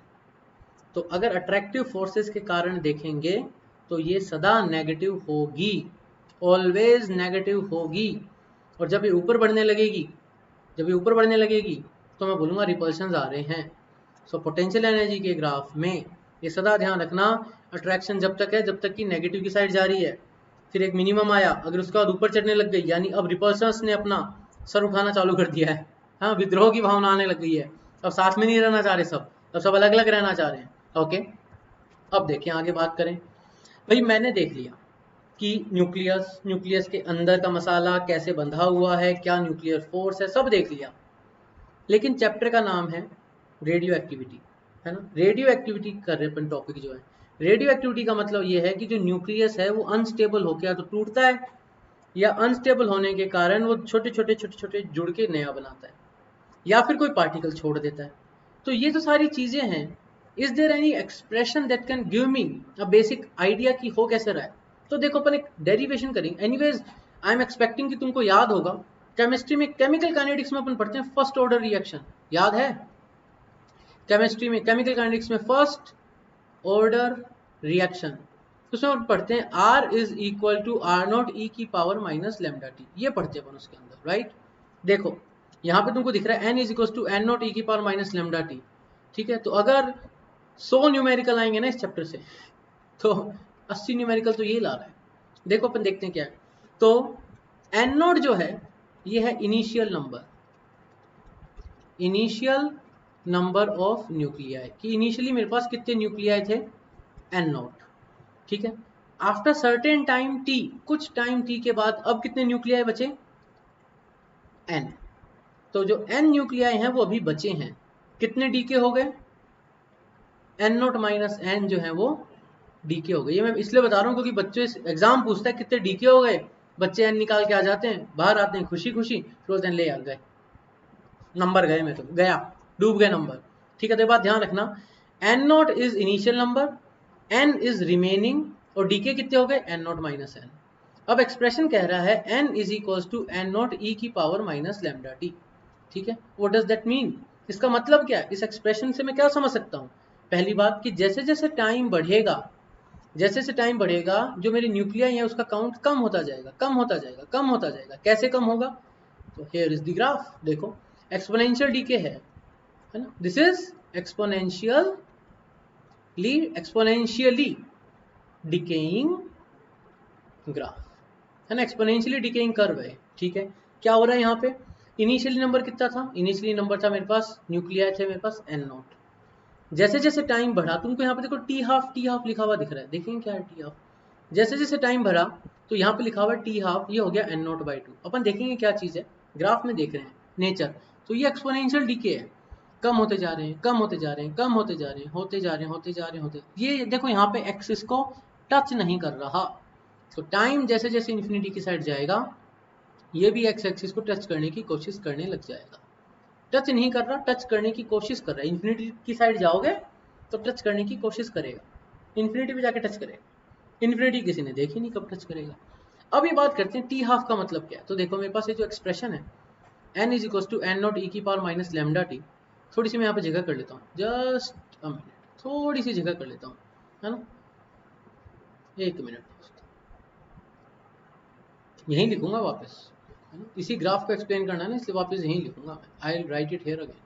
तो अगर अट्रैक्टिव फोर्सेस के कारण देखेंगे तो ये सदा नेगेटिव होगी, ऑलवेज नेगेटिव होगी। और जब ये ऊपर बढ़ने लगेगी, तो मैं बोलूँगा रिपल्शन आ रहे हैं। सो पोटेंशियल एनर्जी के ग्राफ में ये सदा ध्यान रखना, अट्रैक्शन जब तक है, जब तक कि नेगेटिव की साइड जा रही है, फिर एक मिनिमम आया, अगर उसके बाद ऊपर चढ़ने लग गई, यानी अब रिपल्शंस ने अपना सर उठाना चालू कर दिया है, हाँ, विद्रोह की भावना आने लग गई है, अब साथ में नहीं रहना चाह रहे सब, अब सब अलग अलग रहना चाह रहे हैं। ओके, अब देखिए आगे बात करें। भाई मैंने देख लिया कि न्यूक्लियस के अंदर का मसाला कैसे बंधा हुआ है, क्या न्यूक्लियर फोर्स है, सब देख लिया। लेकिन चैप्टर का नाम है रेडियो एक्टिविटी, है ना, रेडियो एक्टिविटी कर रहे अपन, टॉपिक जो है रेडियो एक्टिविटी का मतलब ये है कि जो न्यूक्लियस है वो अनस्टेबल होकर या तो टूटता है, या अनस्टेबल होने के कारण वो छोटे छोटे जुड़ के नया बनाता है, या फिर कोई पार्टिकल छोड़ देता है। तो ये तो सारी चीजें हैं। Is there any expression that can give me a basic idea कि हो कैसे रहा है? तो देखो अपन एक डेरिवेशन करेंगे। एनीवेज आई एम एक्सपेक्टिंग कि तुमको याद होगा, केमिस्ट्री में केमिकल काइनेटिक्स में अपन पढ़ते हैं फर्स्ट ऑर्डर रिएक्शन, याद है? केमिस्ट्री में केमिकल काइनेटिक्स में फर्स्ट ऑर्डर रिएक्शन, उसमें अपन पढ़ते हैं R is equal to R naught e की पावर माइनस लेमडा टी, ये पढ़ते हैं अपन उसके अंदर, राइट। देखो यहाँ पे तुमको दिख रहा है n is equal to N naught e की पावर माइनस लेमडा टी, ठीक है। तो अगर 100 न्यूमेरिकल आएंगे ना इस चैप्टर से, तो 80 न्यूमेरिकल तो ये ला रहा है। देखो अपन देखते हैं क्या है। तो एन नॉट जो है ये है इनिशियल नंबर ऑफ न्यूक्लियाई, कि इनिशियली मेरे पास कितने न्यूक्लियाई थे, एन नॉट, ठीक है। आफ्टर सर्टेन टाइम टी, कुछ टाइम टी के बाद अब कितने न्यूक्लियाई बचे, एन। तो जो एन न्यूक्लियाई हैं वो अभी बचे हैं, कितने डीके हो गए, एन नॉट माइनस एन जो है वो डीके हो गए। ये मैं इसलिए बता रहा हूँ क्योंकि बच्चे एग्जाम पूछता है कितने डीके हो गए, बच्चे एन निकाल के आ जाते हैं, बाहर आते हैं खुशी खुशी, बोलते हैं ले आ गए नंबर, गए मैं तो गया, डूब गए नंबर, ठीक है। तो बात ध्यान रखना, N naught is initial number, N is remaining, और डीके कितने हो गए, एन नॉट माइनस एन। अब एक्सप्रेशन कह रहा है N is equal to N naught e की पावर माइनस लेमडा टी, ठीक है। What does that mean? इसका मतलब क्या है? इस एक्सप्रेशन से मैं क्या समझ सकता हूँ? पहली बात कि जैसे जैसे टाइम बढ़ेगा, जो मेरी न्यूक्लियाई है उसका काउंट कम होता जाएगा। कैसे कम होगा? तो हियर इज द ग्राफ, देखो एक्सपोनेंशियल डीके है ना, this is exponentially decaying graph, है ना, एक्सपोनेंशियली डिकेइंग कर्व है, ठीक है। क्या हो रहा है यहाँ पे? इनिशियली नंबर कितना था? इनिशियली नंबर था मेरे पास, न्यूक्लियाई थे मेरे पास एन नॉट। जैसे जैसे टाइम बढ़ा, तुमको यहाँ पे देखो टी हाफ लिखा हुआ दिख रहा है, देखेंगे क्या है टी हाफ। जैसे जैसे टाइम भरा तो यहाँ पे लिखा हुआ है टी हाफ, ये हो गया एन नॉट बाई टू। अपन देखेंगे क्या चीज़ है, ग्राफ में देख रहे हैं नेचर। तो ये एक्सपोनेंशियल डीके है, कम होते जा रहे हैं, ये देखो यहाँ पे एक्सिस को टच नहीं कर रहा। तो टाइम जैसे जैसे इन्फिनिटी की साइड जाएगा, ये भी एक्स एक्सिस को टच करने की कोशिश करने लग जाएगा। टच नहीं कर रहा, टच करने की कोशिश कर रहा है। इन्फिनिटी की साइड जाओगे तो टच करने की कोशिश करेगा, इन्फिनिटी पे जाके टच करेगा। इन्फिनिटी किसी ने देखी नहीं कब टच करेगा। अब ये बात करते हैं टी हाफ का मतलब क्या है। तो देखो मेरे पास ये जो एक्सप्रेशन है N is equal to N naught e की पावर माइनस लेमडा टी, थोड़ी सी मैं यहाँ पे जगह कर लेता हूँ, जस्ट अ मिनट, थोड़ी सी जगह कर लेता हूँ, है ना, एक मिनट, यहीं लिखूंगा वापस, है ना, इसी ग्राफ को एक्सप्लेन करना है ना, इसलिए वापस यहीं लिखूंगा मैं, I will write it here again,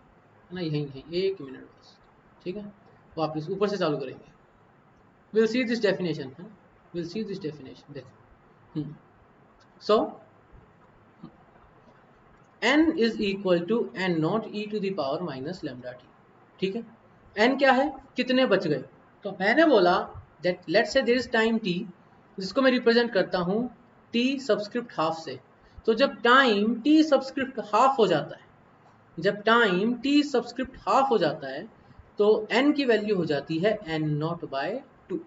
है ना, यहीं एक मिनट बस, ठीक है। वापस ऊपर से चालू करेंगे, विल सी दिस डेफिनेशन, है, विल सी दिस डेफिनेशन, देखो so n is equal to N naught E to the power minus lambda T, ठीक है। n क्या है, कितने बच गए? तो मैंने बोला that let's say there is time t, जिसको मैं रिप्रेजेंट करता हूँ t सब्सक्रिप्ट हाफ से। तो जब टाइम t सबस्क्रिप्ट हाफ हो जाता है, जब टाइम t सबस्क्रिप्ट हाफ हो जाता है तो n की वैल्यू हो जाती है n0/2।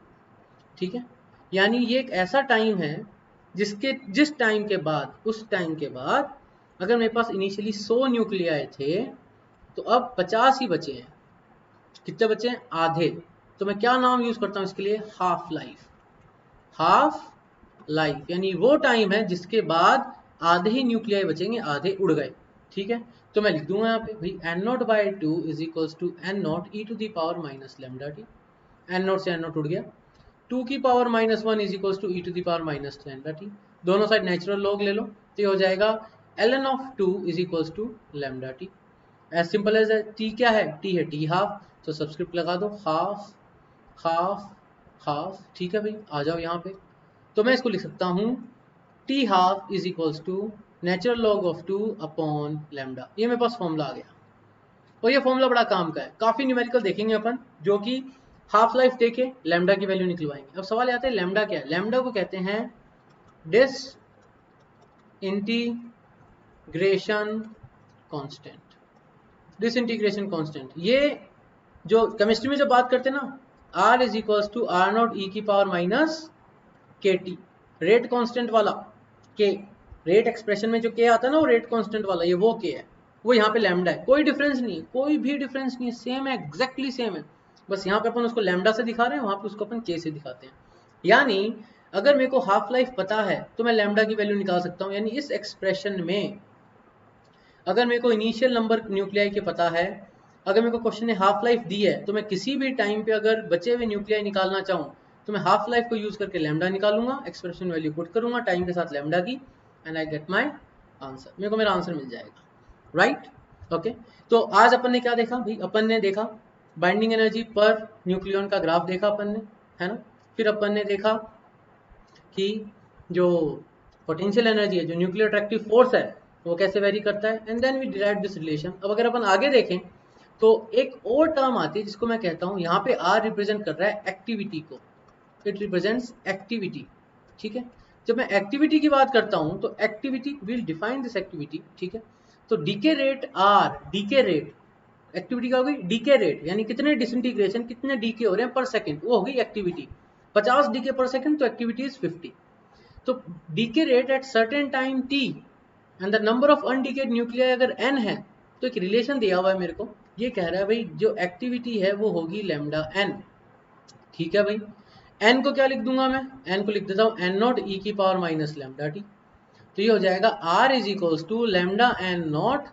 ठीक है, यानी ये एक ऐसा टाइम है जिस टाइम के बाद, उस टाइम के बाद अगर मेरे पास इनिशियली 100 न्यूक्लियाई थे तो अब 50 ही बचे हैं। कितने बचे हैं? आधे। तो मैं क्या नाम यूज करता हूं इसके लिए? Half life. हाफ लाइफ यानी वो टाइम है जिसके बाद आधे ही न्यूक्लियाई बचेंगे, आधे उड़ गए। ठीक है, तो मैं लिख दूंगा यहाँ पे भाई n0/2 is equals to n0 e to the power minus lambda T. n0 से n0 उड़ गया। 2 की power -1 is equals to e to the power minus lambda T. दोनों साइड नेचुरल लॉग ले लो तो ये हो जाएगा ln of 2 is equals to lambda T. As simple as t क्या है? t है t हाफ, तो सब्सक्रिप्ट लगा दो हाफ हाफ हाफ। ठीक है भाई, आ जाओ यहाँ पे। तो मैं इसको लिख सकता हूँ t half is equals to natural log of 2 upon lambda. ये मेरे पास फॉर्मूला आ गया और ये फॉर्मूला बड़ा काम का है। काफी न्यूमेरिकल देखेंगे अपन जो कि हाफ लाइफ देके लैम्डा की वैल्यू निकलवाएंगे। अब सवाल आता है लैम्डा क्या है? लैम्डा को कहते हैं disintegration constant. Disintegration constant, ये जो केमिस्ट्री में जब बात करते हैं ना, r is equals to R naught e की power minus K t. Rate constant वाला के, रेट एक्सप्रेशन में जो के आता है ना वो रेट कांस्टेंट वाला, ये वो के है, वो यहाँ पे लैम्डा है। कोई डिफरेंस नहीं है, कोई भी डिफरेंस नहीं है, सेम है, एग्जैक्टली सेम है। बस यहाँ पे अपन उसको लैम्डा से दिखा रहे हैं, वहां पे उसको अपन के से दिखाते हैं। यानी अगर मेरे को हाफ लाइफ पता है तो मैं लैम्डा की वैल्यू निकाल सकता हूँ। यानी इस एक्सप्रेशन में अगर मेरे को इनिशियल नंबर न्यूक्लियाई के पता है, अगर मेरे को क्वेश्चन ने हाफ लाइफ दी है, तो मैं किसी भी टाइम पे अगर बचे हुए न्यूक्लियाई निकालना चाहूँ तो मैं हाफ लाइफ को यूज करके लैम्डा निकालूंगा, एक्सप्रेशन वैल्यू पुट करूंगा टाइम के साथ लैम्डा की, and I get my answer. मेरे को मेरा आंसर मिल जाएगा, राइट? ओके, तो आज अपन ने क्या देखा भाई? अपन ने देखा बाइंडिंग एनर्जी पर न्यूक्लियन का ग्राफ देखा अपन ने, है ना। फिर अपन ने देखा कि जो पोटेंशियल एनर्जी है, जो न्यूक्लियर अट्रैक्टिव फोर्स है, वो कैसे वेरी करता है, and then we derive this relation. अब अगर अपन आगे देखें तो एक और टर्म आती है जिसको मैं कहता हूँ, यहाँ पे आर रिप्रेजेंट कर रहा है एक्टिविटी को, इट रिप्रेजेंट्स एक्टिविटी। ठीक है, जब मैं एक्टिविटी की बात करता हूँ तो activity will define this activity. ठीक है, तो decay rate R, decay rate activity क्या होगी? डीके रेट, यानी कितने डिसइंटीग्रेशन, कितने डीके हो रहे हैं पर सेकंड, वो होगी एक्टिविटी। 50 डीके पर सेकंड, तो एक्टिविटी इज 50। तो decay rate at certain time t and the number of undecayed nuclei अगर n है, तो एक रिलेशन दिया हुआ है मेरे को, ये कह रहा है भाई जो एक्टिविटी है वो होगी लैम्डा n। ठीक है भाई, n को क्या लिख दूंगा मैं? n को लिख देता हूँ n नॉट e की पावर माइनस लैम्डा टी। तो ये हो जाएगा r is equals to lambda n naught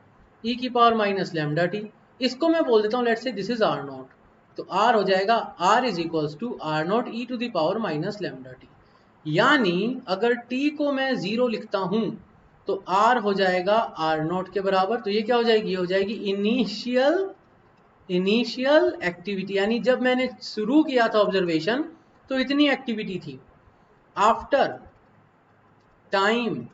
e की पावर माइनस लैम्डा टी। इसको मैं बोल देता हूँ let's say this is r naught, तो r हो जाएगा r is equals to r naught e to the power minus lambda T. यानी अगर t को मैं 0 लिखता हूं तो r हो जाएगा r नॉट के बराबर। तो ये क्या हो जाएगी? ये हो जाएगी इनिशियल एक्टिविटी, यानी जब मैंने शुरू किया था ऑब्जर्वेशन तो इतनी एक्टिविटी थी। आफ्टर टाइम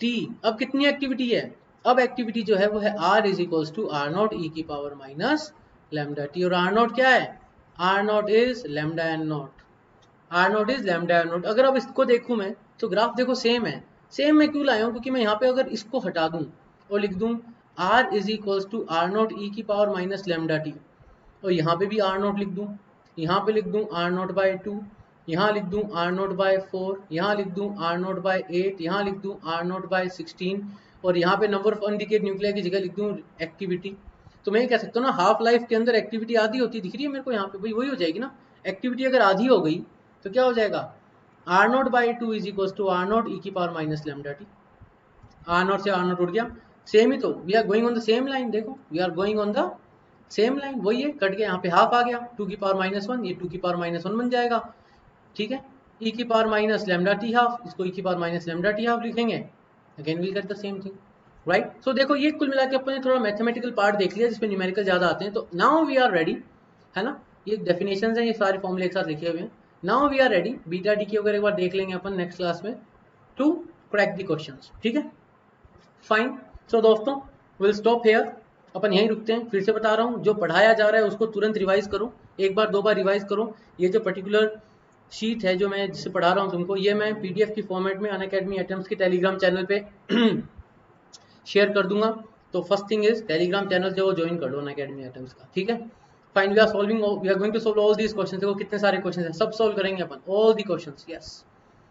t अब कितनी एक्टिविटी है? अब एक्टिविटी जो है वो है r is equals to R naught e की पावर माइनस लैम्डा टी। और r नॉट क्या है? r naught is lambda N naught, R naught is lambda N naught. अगर अब इसको देखूं मैं तो ग्राफ देखो सेम है। सेम मैं क्यों लाया हूं? क्योंकि मैं यहाँ पे अगर इसको हटा दूं और लिख दूं r is equals to R naught e की पावर माइनस लैम्डा टी, और यहाँ पे भी आर नॉट लिख दूं, यहाँ पे लिख दूं आर नॉट बाई 2, यहाँ लिख दूं आर नॉट बाई 4, यहाँ लिख दूं आर नॉट बाई 8, यहाँ लिख दूं आर नॉट बाई 16, और यहाँ पे नंबर ऑफ अनडिकेड न्यूक्लियाई की जगह लिख दूं एक्टिविटी। तो मैं ये कह सकता हूँ ना, हाफ लाइफ के अंदर एक्टिविटी आधी होती दिख रही है मेरे को यहाँ पे, भाई वही हो जाएगी ना। एक्टिविटी अगर आधी हो गई तो क्या हो जाएगा? R naught by 2 is equal to R naught e की power minus lambda t. R naught से आर नॉट उड़ गया, सेम ही तो, we are going on the same line. देखो we are going on the same line, वही है, cut गया, यहाँ पे हाफ आ गया, 2 की पावर -1, ये 2 की पावर -1 बन जाएगा। ठीक है, e की power minus lambda t half, इसको e की power minus lambda t half लिखेंगे, again will get the same thing, right? So देखो ये कुल मिला के अपन ने थोड़ा मैथमेटिकल पार्ट देख लिया जिसमें न्यूमेरिकल ज्यादा आते हैं। तो नाउ वी आर रेडी, है ना। ये डेफिनेशंस हैं, ये सारे फॉर्मूले एक साथ लिखे हुए हैं। Now we are ready, beta D की अगर एक बार देख लेंगे अपन नेक्स्ट क्लास में, टू क्रैक द क्वेश्चंस। ठीक है, फाइन। सो दोस्तों विल स्टॉप हेयर, अपन यहीं रुकते हैं। फिर से बता रहा हूँ, जो पढ़ाया जा रहा है उसको तुरंत रिवाइज करो, एक बार दो बार रिवाइज करो। ये जो पर्टिकुलर शीट है जो मैं जिससे पढ़ा रहा हूँ तुमको, ये मैं PDF की फॉर्मेट में अनअकैडमी एटम्स के टेलीग्राम चैनल पे शेयर कर दूंगा। तो first thing is Telegram channel जो ज्वाइन कर लो अनअकैडमी एटम्स का, ठीक है। Fine, we are going to solve all these questions. देखो कितने सारे क्वेश्चंस हैं, सब सॉल्व करेंगे अपन, all the questions, yes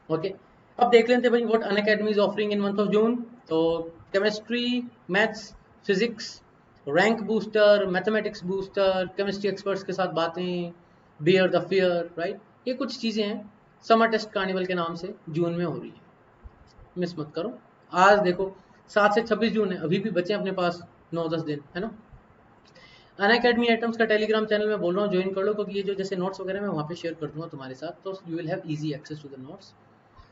okay. अब देख लेते हैं भाई what Unacademy is offering in month of June. तो chemistry, maths, physics, rank booster, mathematics booster, chemistry experts के साथ बातें, बियर द फियर, राइट, ये कुछ चीजें हैं समर टेस्ट कार्निवल के नाम से जून में हो रही है, मिस मत करो। आज देखो 7 से 26 जून है, अभी भी बचे अपने पास 9-10 दिन, है ना। अनअकैडमी एटम्स का टेलीग्राम चैनल में बोल रहा हूँ ज्वाइन कर लो, क्योंकि ये जो जैसे नोट्स वगैरह मैं वहाँ पे शेयर कर दूंगा तुम्हारे साथ, तो you will have easy access to the notes.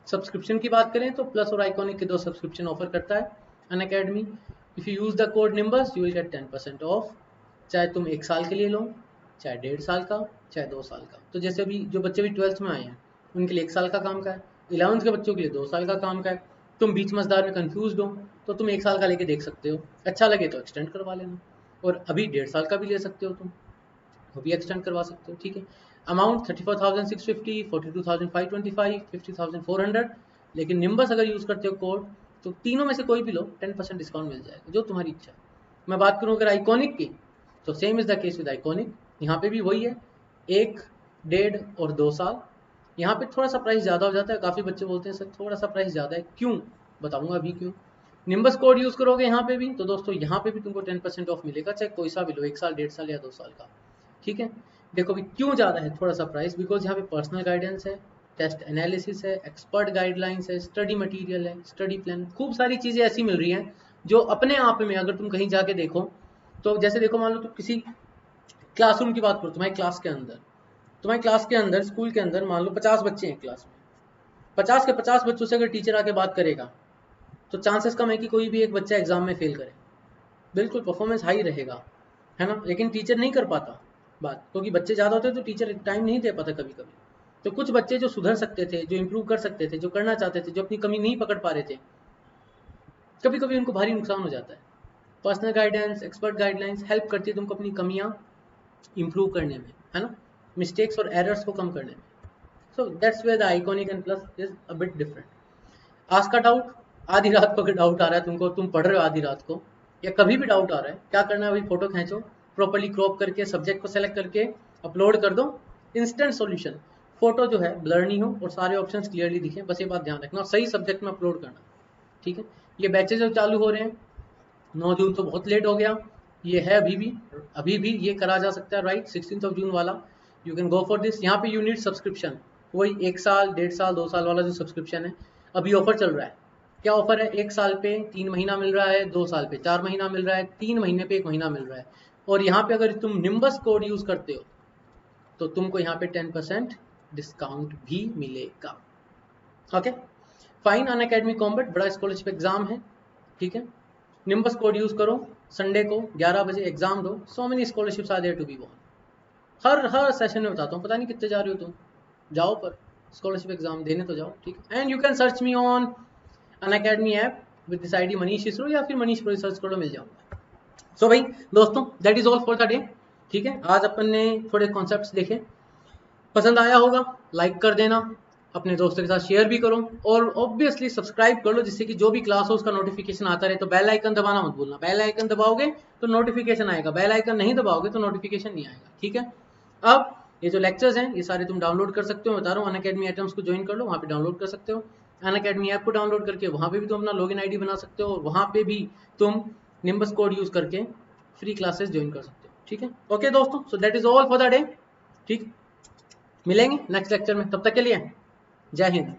Subscription की बात करें तो प्लस और आइकॉनिक के 2 सब्सक्रिप्शन ऑफर करता है Unacademy. If you use the code nimbus you will gate 10% of, चाहे तुम 1 साल के लिए लो, चाहे 1.5 साल का, चाहे 2 साल का। तो जैसे अभी जो बच्चे भी 12th में आए हैं उनके लिए 1 साल का काम का है, 11th के बच्चों के लिए 2 साल का काम का है। तुम बीच मजदार में कंफ्यूज हो तो तुम 1 साल का लेके देख सकते हो, अच्छा लगे तो एक्सटेंड करवा लेना, और अभी 1.5 साल का भी ले सकते हो तुम, वो भी एक्सटेंड करवा सकते हो, ठीक है। अमाउंट 34,650, 42,525, 50,400, लेकिन निम्बस अगर यूज करते हो कोड तो तीनों में से कोई भी लो 10% डिस्काउंट मिल जाएगा, जो तुम्हारी इच्छा है। मैं बात करूं अगर आइकॉनिक की तो same is the case with iconic, यहाँ पे भी वही है 1, 1.5 और 2 साल। यहाँ पे थोड़ा सा प्राइस ज़्यादा हो जाता है, काफ़ी बच्चे बोलते हैं सर थोड़ा सा प्राइस ज़्यादा है, क्यों बताऊंगा अभी क्यों। निम्बस कोड यूज़ करोगे यहाँ पे भी तो दोस्तों यहाँ पे भी तुमको 10% ऑफ मिलेगा, चाहे कोई सा भी लो, 1 साल, 1.5 साल या 2 साल का, ठीक है। देखो भी क्यों ज़्यादा है थोड़ा सा प्राइस, बिकॉज यहाँ पे पर्सनल गाइडेंस है, टेस्ट एनालिसिस है, एक्सपर्ट गाइडलाइंस है, स्टडी मटेरियल है, स्टडी प्लान, खूब सारी चीज़ें ऐसी मिल रही हैं जो अपने आप में अगर तुम कहीं जाके देखो तो, जैसे देखो मान लो तुम किसी क्लासरूम की बात करो, तुम्हारी क्लास के अंदर स्कूल के अंदर मान लो 50 बच्चे हैं क्लास में, 50 के 50 बच्चों से अगर टीचर आके बात करेगा तो चांसेस कम है कि कोई भी एक बच्चा एग्जाम में फेल करे, बिल्कुल परफॉर्मेंस हाई रहेगा, है ना। लेकिन टीचर नहीं कर पाता बात, क्योंकि बच्चे ज़्यादा होते हैं तो टीचर टाइम नहीं दे पाता कभी कभी। तो कुछ बच्चे जो सुधर सकते थे, जो इम्प्रूव कर सकते थे, जो करना चाहते थे, जो अपनी कमी नहीं पकड़ पा रहे थे, कभी कभी उनको भारी नुकसान हो जाता है। Personal guidance, expert guidelines help करती है तुमको अपनी कमियां इंप्रूव करने में, है ना, मिस्टेक्स और एरर्स को कम करने में। So that's where the Iconic and Plus is a bit different. आज का डाउट, आधी रात को अगर डाउट आ रहा है तुमको, तुम पढ़ रहे हो आधी रात को या कभी भी डाउट आ रहा है, क्या करना है भाई, फोटो खींचो, प्रॉपर्ली क्रॉप करके सब्जेक्ट को सेलेक्ट करके अपलोड कर दो, इंस्टेंट सॉल्यूशन। फोटो जो है ब्लर नहीं हो और सारे ऑप्शंस क्लियरली दिखे, बस ये बात ध्यान रखना, और सही सब्जेक्ट में अपलोड करना, ठीक है। ये बैचेज जो चालू हो रहे हैं 9 जून तो बहुत लेट हो गया, ये है अभी भी ये करा जा सकता है, राइट। 16 जून वाला you can go for this. यहाँ पे यू नीड सब्सक्रिप्शन, वही 1 साल, 1.5 साल, 2 साल वाला जो सब्सक्रिप्शन है, अभी ऑफर चल रहा है। क्या ऑफर है, 1 साल पे 3 महीना मिल रहा है, 2 साल पे 4 महीना मिल रहा है, 3 महीने पे 1 महीना मिल रहा है, और यहाँ पे अगर तुम निम्बस कोड यूज करते हो तो तुमको यहाँ पे 10% डिस्काउंट भी मिलेगा, ओके फाइन। अनअकैडमी कॉम्बैट बड़ा स्कॉलरशिप एग्जाम है, ठीक है। निम्बस कोड यूज करो, संडे को 11 बजे एग्जाम दो, so many scholarships are there to be won. हर सेशन में बताता हूँ, पता नहीं कितने जा रहे हो तुम, जाओ पर स्कॉलरशिप एग्जाम देने तो जाओ, ठीक है। And you can search me on Unacademy app with this ID Manish ISRO, या फिर मनीष प्रो सर्च करो, मिल जाऊंगा। सो भाई दोस्तों that is all for the day, ठीक है। आज अपन ने थोड़े कॉन्सेप्ट्स देखे, पसंद आया होगा लाइक कर देना, अपने दोस्तों के साथ शेयर भी करो, और ऑब्वियसली सब्सक्राइब कर लो, जिससे कि जो भी क्लास हो उसका नोटिफिकेशन आता रहे। तो बेल आइकन दबाना मत भूलना, बेल आइकन दबाओगे तो नोटिफिकेशन आएगा, बेल आइकन नहीं दबाओगे तो नोटिफिकेशन नहीं आएगा, ठीक है। अब ये जो लेक्चर्स हैं ये सारे तुम डाउनलोड कर सकते हो, बता रहा हूँ अनअकैडमी एटम्स को ज्वाइन कर लो, वहाँ पे डाउनलोड कर सकते हो। अनअकैडमी ऐप को डाउनलोड करके वहाँ पे भी तुम अपना लॉगिन आईडी बना सकते हो, और वहाँ पे भी तुम निम्बस कोड यूज करके फ्री क्लासेस ज्वाइन कर सकते हो, ठीक है। ओके दोस्तों, so that is all for the day, ठीक। मिलेंगे नेक्स्ट लेक्चर में, तब तक के लिए जय हिंद।